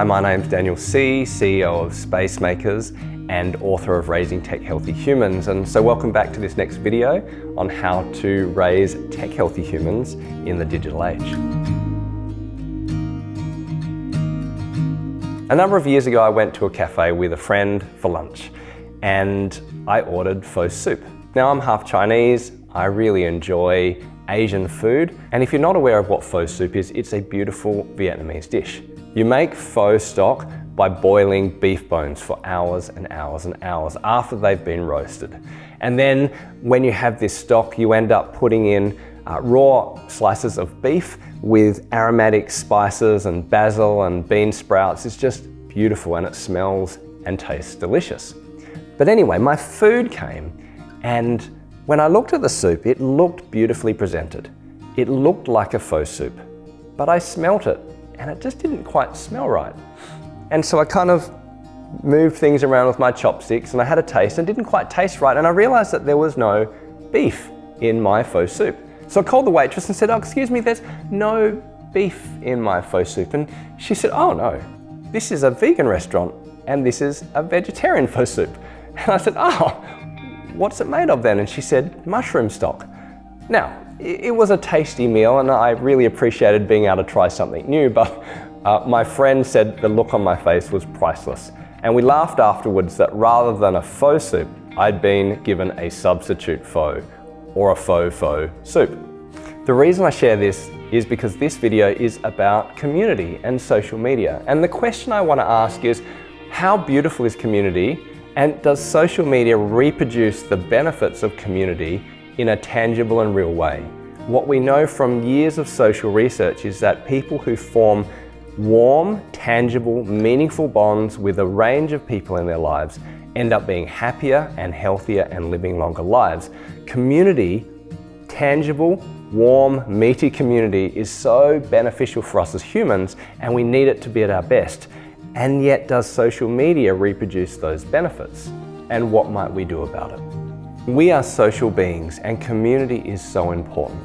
Hi, my name's Daniel C, CEO of Space Makers and author of Raising Tech Healthy Humans. And so welcome back to this next video on how to raise tech healthy humans in the digital age. A number of years ago, I went to a cafe with a friend for lunch and I ordered pho soup. Now, I'm half Chinese. I really enjoy Asian food. And if you're not aware of what pho soup is, it's a beautiful Vietnamese dish. You make pho stock by boiling beef bones for hours and hours and hours after they've been roasted. And then when you have this stock, you end up putting in raw slices of beef with aromatic spices and basil and bean sprouts. It's just beautiful and it smells and tastes delicious. But anyway, my food came, and when I looked at the soup, it looked beautifully presented. It looked like a pho soup, but I smelt it and it just didn't quite smell right. And so I kind of moved things around with my chopsticks and I had a taste and it didn't quite taste right, and I realized that there was no beef in my pho soup. So I called the waitress and said, "Oh, excuse me, there's no beef in my pho soup." And she said, "Oh no, this is a vegan restaurant and this is a vegetarian pho soup." And I said, "Oh, what's it made of then?" And she said, "Mushroom stock." Now, it was a tasty meal and I really appreciated being able to try something new, but my friend said the look on my face was priceless. And we laughed afterwards that rather than a pho soup, I'd been given a substitute pho, or a pho soup. The reason I share this is because this video is about community and social media. And the question I want to ask is, how beautiful is community? And does social media reproduce the benefits of community in a tangible and real way? What we know from years of social research is that people who form warm, tangible, meaningful bonds with a range of people in their lives end up being happier and healthier and living longer lives. Community, tangible, warm, meaty community is so beneficial for us as humans, and we need it to be at our best. And yet, does social media reproduce those benefits? And what might we do about it? We are social beings and community is so important.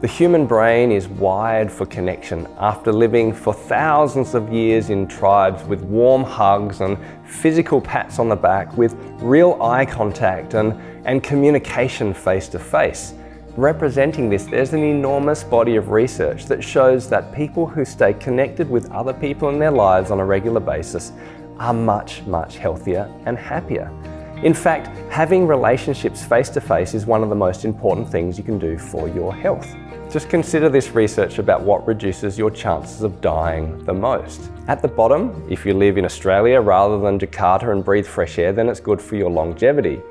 The human brain is wired for connection after living for thousands of years in tribes with warm hugs and physical pats on the back, with real eye contact and communication face to face. Representing this, there's an enormous body of research that shows that people who stay connected with other people in their lives on a regular basis are much, much healthier and happier. In fact, having relationships face to face is one of the most important things you can do for your health. Just consider this research about what reduces your chances of dying the most. At the bottom, if you live in Australia rather than Jakarta and breathe fresh air, then it's good for your longevity.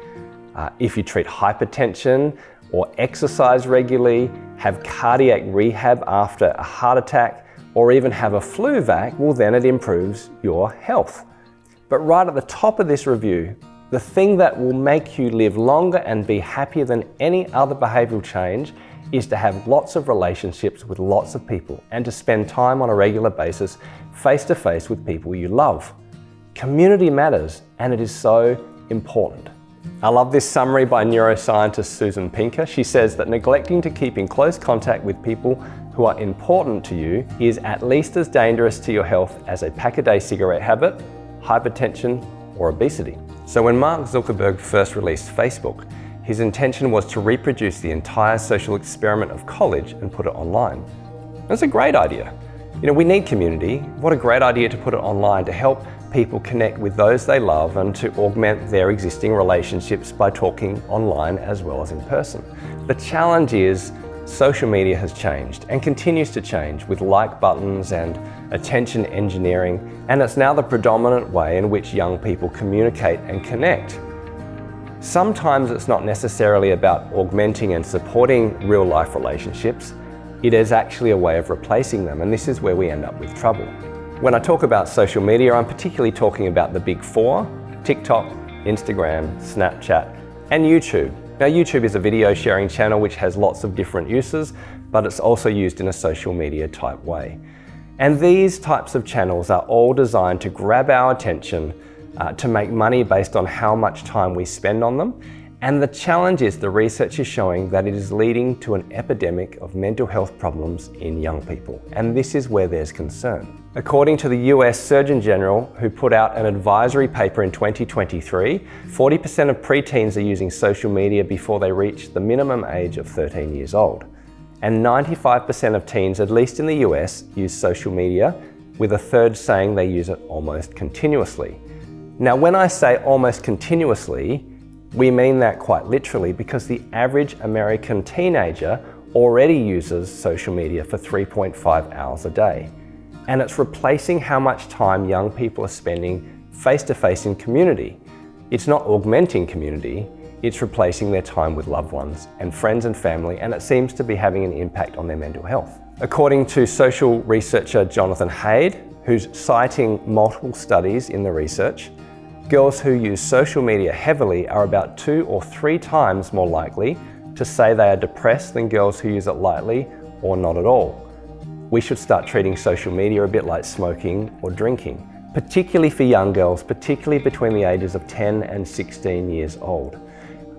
If you treat hypertension or exercise regularly, have cardiac rehab after a heart attack, or even have a flu vac, well then it improves your health. But right at the top of this review, the thing that will make you live longer and be happier than any other behavioral change is to have lots of relationships with lots of people and to spend time on a regular basis face to face with people you love. Community matters, and it is so important. I love this summary by neuroscientist Susan Pinker. She says that neglecting to keep in close contact with people who are important to you is at least as dangerous to your health as a pack-a-day cigarette habit, hypertension, or obesity. So when Mark Zuckerberg first released Facebook, his intention was to reproduce the entire social experiment of college and put it online. That's a great idea. You know, we need community. What a great idea to put it online to help people connect with those they love and to augment their existing relationships by talking online as well as in person. The challenge is social media has changed and continues to change with like buttons and attention engineering, and it's now the predominant way in which young people communicate and connect. Sometimes it's not necessarily about augmenting and supporting real life relationships. It is actually a way of replacing them, and this is where we end up with trouble. When I talk about social media, I'm particularly talking about the big four: TikTok, Instagram, Snapchat, and YouTube. Now, YouTube is a video sharing channel which has lots of different uses, but it's also used in a social media type way. And these types of channels are all designed to grab our attention, to make money based on how much time we spend on them. And the challenge is the research is showing that it is leading to an epidemic of mental health problems in young people. And this is where there's concern. According to the US Surgeon General, who put out an advisory paper in 2023, 40% of preteens are using social media before they reach the minimum age of 13 years old. And 95% of teens, at least in the US, use social media, with a third saying they use it almost continuously. Now, when I say almost continuously, we mean that quite literally, because the average American teenager already uses social media for 3.5 hours a day. And it's replacing how much time young people are spending face-to-face in community. It's not augmenting community, it's replacing their time with loved ones and friends and family, and it seems to be having an impact on their mental health. According to social researcher Jonathan Haidt, who's citing multiple studies in the research, girls who use social media heavily are about 2 or 3 times more likely to say they are depressed than girls who use it lightly or not at all. We should start treating social media a bit like smoking or drinking, particularly for young girls, particularly between the ages of 10 and 16 years old.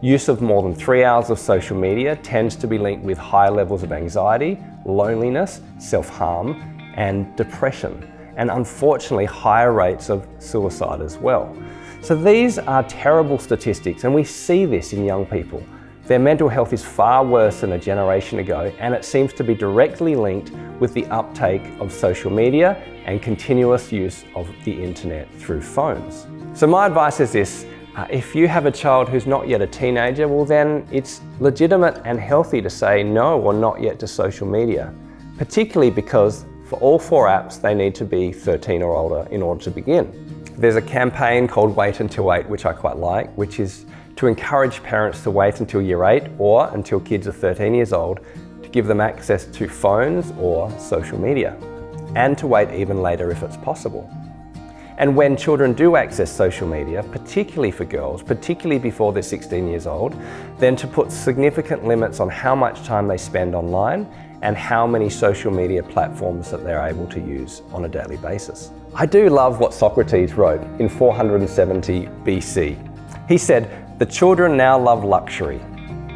Use of more than 3 hours of social media tends to be linked with high levels of anxiety, loneliness, self-harm, and depression, and unfortunately higher rates of suicide as well. So these are terrible statistics, and we see this in young people. Their mental health is far worse than a generation ago, and it seems to be directly linked with the uptake of social media and continuous use of the internet through phones. So my advice is this: if you have a child who's not yet a teenager, well then it's legitimate and healthy to say no or not yet to social media, particularly because for all 4 apps they need to be 13 or older in order to begin. There's a campaign called Wait Until 8, which I quite like, which is to encourage parents to wait until year 8 or until kids are 13 years old to give them access to phones or social media, and to wait even later if it's possible. And when children do access social media, particularly for girls, particularly before they're 16 years old, then to put significant limits on how much time they spend online and how many social media platforms that they're able to use on a daily basis. I do love what Socrates wrote in 470 BC. He said, "The children now love luxury.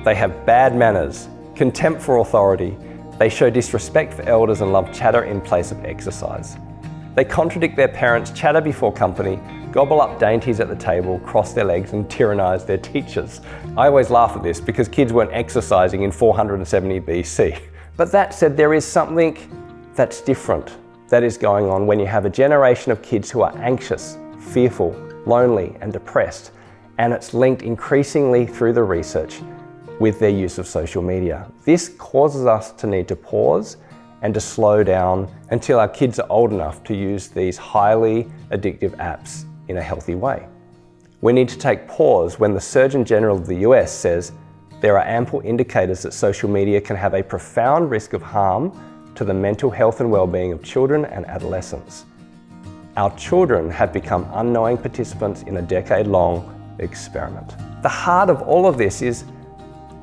They have bad manners, contempt for authority. They show disrespect for elders and love chatter in place of exercise. They contradict their parents, chatter before company, gobble up dainties at the table, cross their legs and tyrannize their teachers." I always laugh at this because kids weren't exercising in 470 BC. But that said, there is something that's different that is going on when you have a generation of kids who are anxious, fearful, lonely and depressed. And it's linked increasingly through the research with their use of social media. This causes us to need to pause and to slow down until our kids are old enough to use these highly addictive apps in a healthy way. We need to take pause when the Surgeon General of the US says there are ample indicators that social media can have a profound risk of harm to the mental health and well-being of children and adolescents. Our children have become unknowing participants in a decade-long experiment. The heart of all of this is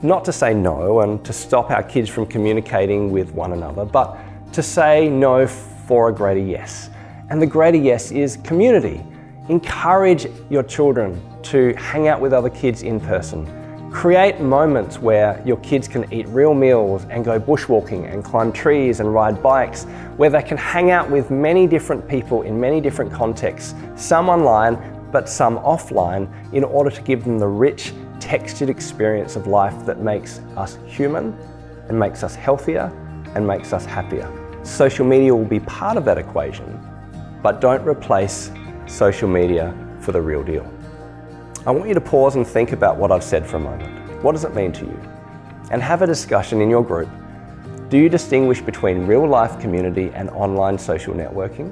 not to say no and to stop our kids from communicating with one another, but to say no for a greater yes. And the greater yes is community. Encourage your children to hang out with other kids in person. Create moments where your kids can eat real meals and go bushwalking and climb trees and ride bikes, where they can hang out with many different people in many different contexts, some online, but some offline, in order to give them the rich, textured experience of life that makes us human and makes us healthier and makes us happier. Social media will be part of that equation, but don't replace social media for the real deal. I want you to pause and think about what I've said for a moment. What does it mean to you? And have a discussion in your group. Do you distinguish between real-life community and online social networking?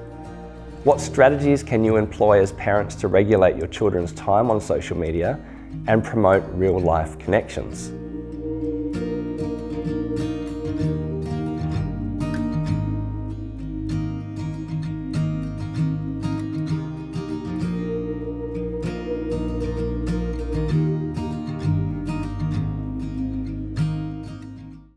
What strategies can you employ as parents to regulate your children's time on social media and promote real-life connections?